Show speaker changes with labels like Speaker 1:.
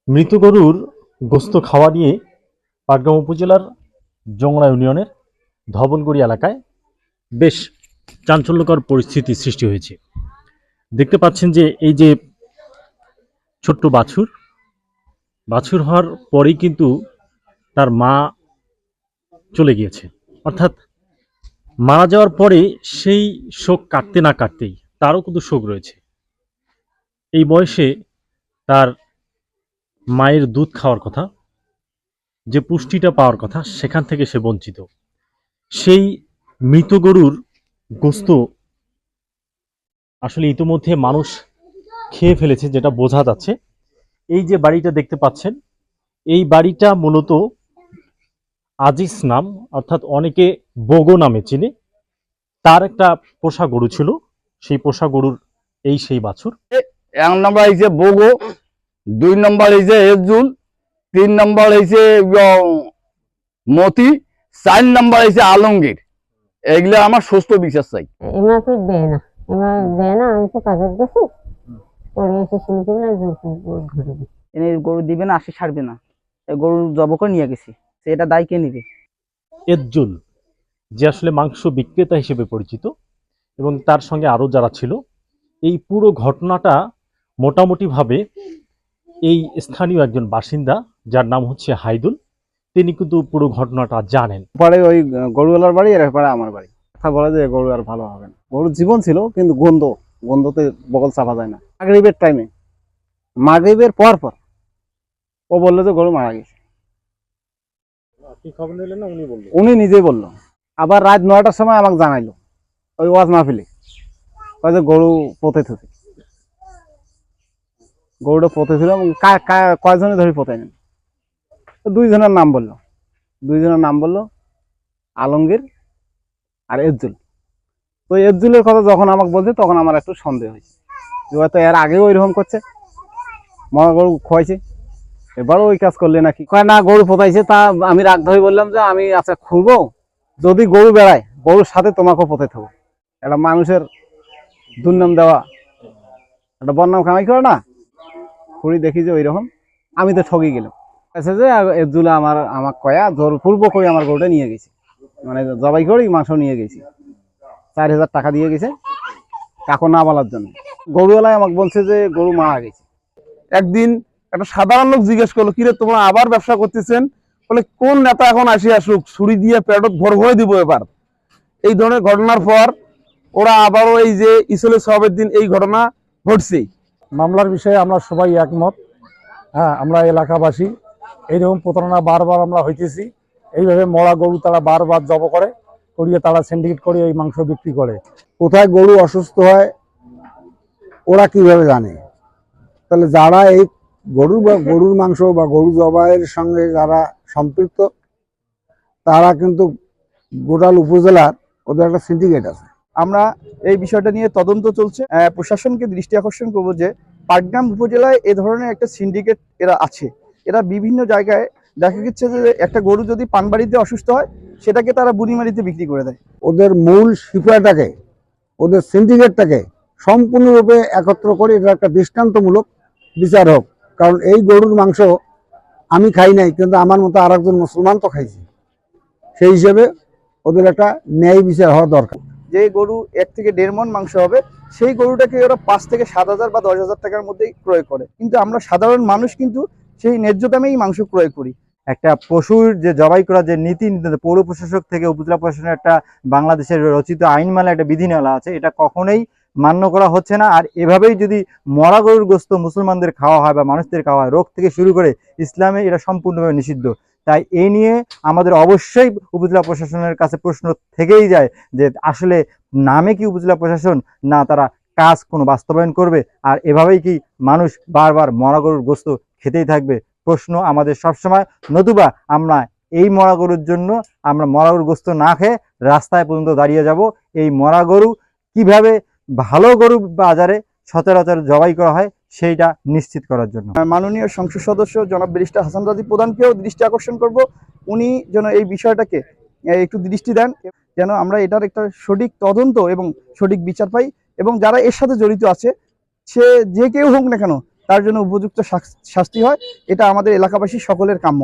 Speaker 1: মৃত গরুর গোস্ত খাওয়া নিয়ে পাটগ্রাম উপজেলার জংড়া ইউনিয়নের ধবলগুড়ি এলাকায় বেশ চাঞ্চল্যকর পরিস্থিতি সৃষ্টি হয়েছে। দেখতে পাচ্ছেন যে এই যে ছোট্ট বাছুর বাছুর হওয়ার পরেই কিন্তু তার মা চলে গিয়েছে, অর্থাৎ মারা যাওয়ার পরে সেই শোক কাটতে না কাটতেই তারও কিন্তু শোক রয়েছে। এই বয়সে তার মায়ের দুধ খাওয়ার কথা, যে পুষ্টিটা পাওয়ার কথা, সেখান থেকে সে বঞ্চিত। সেই মৃত গরুর গোস্ত আসলে ইতিমধ্যে মানুষ খেয়ে ফেলেছে, যেটা বোঝা যাচ্ছে। এই যে বাড়িটা দেখতে পাচ্ছেন, এই বাড়িটা মূলত আজিজ নাম, অর্থাৎ অনেকে বগো নামে চিনে। তার একটা পোষা গরু ছিল, সেই পোষা গরুর এই সেই বাছুর।
Speaker 2: এক নম্বর হয়েছে বগো, 2 নম্বর হয়েছে এজুল, 3 নম্বর হয়েছে মতি, 4 নম্বর হয়েছে আলমগীর। এগুলো আমার সুস্থ বিশ্বাস চাই।
Speaker 3: এমা তো দেয় না, আমি তো কাজে গেছি, পরে এসে শুনতে ঘুরে
Speaker 4: এনে গরু দিবে না, আসে ছাড়বে না, গরু জব করে নিয়ে গেছি, এটা দায় কে নিবে?
Speaker 1: এজ্জুল, যে আসলে মাংস বিক্রেতা হিসেবে পরিচিত, এবং তার সঙ্গে আরো যারা ছিল, এই পুরো ঘটনাটা মোটামুটিভাবে এই স্থানীয় একজন বাসিন্দা, যার নাম হচ্ছে হাইদুল, তিনি কিন্তু পুরো ঘটনাটা জানেন।
Speaker 5: পরে ওই গরুওয়ালার বাড়ি, এর পরে আমার বাড়ি। কথা বলে যে গরু আর ভালো হবে না, গরুর জীবন ছিল কিন্তু গন্ধতে বগল চাপা যায় না। মাগরিবের টাইমে, মাগরিবের পর ও বললো যে গরু মারা গেছে। উনি নিজেই বললো। আবার রাত 9টার সময় আমাকে জানাইলো ওই ওয়াজ মাহফিলে, যে গরু পথে থুতে, গরুটা পথে ছিল। কয়জনে ধরে পথে নেন, 2 জনের নাম বললো, আলমগীর আর এজ্জুল। তো এজ্জুলের কথা যখন আমাকে বলছে, তখন আমার একটু সন্দেহ হয়েছে যে হয়তো এর আগেও ওইরকম করছে, মরা গরু খোয়াইছে, এবারও ওই কাজ করলে নাকি। কয় না, গরু পোতাইছে। তা আমি রাগ ধরে বললাম যে আমি আচ্ছা খুলবো, যদি গরু বেড়ায় গরুর সাথে তোমাকেও পোতে থাকবো। একটা মানুষের দুর্নাম দেওয়া, একটা বদনাম কামাই করে না। খুঁড়ি দেখি যে ওইরকম, আমি তো ঠকি গেলাম। যে এজ্জুলে আমার কয়া জোর পূর্ব করে আমার গরুটা নিয়ে গেছে, মানে জবাই করে মাংস নিয়ে গেছি। 4000 টাকা দিয়ে গেছে কাকু না বলার জন্য। গরুওয়ালায় আমাকে বলছে যে গরু মারা গেছে।
Speaker 2: একদিন একটা সাধারণ লোক জিজ্ঞেস করলো, কিরে তোমরা আবার ব্যবসা করতেছেন? বলে কোন নেতা এখন আসুক, ছুরি দিয়ে পেটত ভর ভরে দিব। এবার এই ধরনের ঘটনার পর ওরা আবারও এই যে ইসলে সবের দিন এই ঘটনা ঘটছে।
Speaker 5: মামলার বিষয়ে আমরা সবাই একমত। হ্যাঁ, আমরা এলাকাবাসী এইরকম প্রতারণা বারবার আমরা হইতেছি। এইভাবে মরা গরু তারা বারবার জব করিয়ে তারা সিন্ডিকেট করে এই মাংস বিক্রি করে। কোথায় গরু অসুস্থ হয় ওরা কিভাবে জানে? তাহলে যারা এই গরুর মাংস বা গরু জবাইয়ের সঙ্গে যারা সম্পৃক্ত, তারা কিন্তু গোটাল উপজেলার ওদের একটা সিন্ডিকেট আছে।
Speaker 6: আমরা এই বিষয়টা নিয়ে তদন্ত চলছে। প্রশাসনকে দৃষ্টি আকর্ষণ করব যে পাটগ্রাম উপজেলায় এ ধরনের একটা সিন্ডিকেট এরা আছে। এরা বিভিন্ন জায়গায় দেখা গেছে যে একটা গরু যদি পানবাড়িতে অসুস্থ হয়, সেটাকে তারা বুড়িমারিতে বিক্রি করে দেয়।
Speaker 5: ওদের মূল শিপাটাকে, ওদের সিন্ডিকেটটাকে সম্পূর্ণরূপে একত্র করে এটা একটা দৃষ্টান্তমূলক বিচার হোক। কারণ এই গরুর মাংস আমি খাই নাই, কিন্তু আমার মতো আর একজন মুসলমান তো খাইছে। সেই হিসেবে ওদের একটা ন্যায় বিচার হওয়া দরকার।
Speaker 6: যে গরু 1 থেকে 1.5 মণ মাংস হবে, সেই গরুটাকে ওরা 5 থেকে 7,000 বা 10,000 টাকার মধ্যেই ক্রয় করে। কিন্তু আমরা সাধারণ মানুষ কিন্তু সেই ন্যায্য দামেই মাংস ক্রয় করি।
Speaker 7: একটা পশুর যে জবাই করা যে নীতি পৌর প্রশাসক থেকে উপজেলা প্রশাসনের একটা বাংলাদেশের রচিত আইনমালা একটা বিধিমালা আছে, এটা কখনোই মান্য করা হচ্ছে না। আর এভাবেই যদি মরা গরুর গোস্ত মুসলমানদের খাওয়া হয় বা মানুষদের খাওয়া হয়, রোগ থেকে শুরু করে ইসলামে এটা সম্পূর্ণভাবে নিষিদ্ধ। তাই এই নিয়ে আমাদের অবশ্যই উপজেলা প্রশাসনের কাছে প্রশ্ন থেকেই যায় যে আসলে নামে কি উপজেলা প্রশাসন, না তারা কাজ কোনো বাস্তবায়ন করবে? আর এভাবেই কি মানুষ বারবার মরা গরুর গোস্ত খেতেই থাকবে? প্রশ্ন আমাদের সবসময়। নতুবা আমরা এই মরা গরুর জন্য আমরা মরা গরুর গোস্ত না খেয়ে রাস্তায় পর্যন্ত দাঁড়িয়ে যাব। এই মরা গরু কিভাবে ভালো গরু বাজারে সচরাচর জবাই করা হয় সেইটা নিশ্চিত করার জন্য
Speaker 6: মাননীয় সংসদ সদস্য জনাব ব্যারিস্টার হাসান রাজী প্রধানকেও দৃষ্টি আকর্ষণ করব, উনি যেন এই বিষয়টাকে একটু দৃষ্টি দেন, যেন আমরা এটার একটা সঠিক তদন্ত এবং সঠিক বিচার পাই। এবং যারা এর সাথে জড়িত আছে, সে যে কেউ হোক না কেন, তার জন্য উপযুক্ত শাস্তি হয়, এটা আমাদের এলাকাবাসী সকলের কাম্য।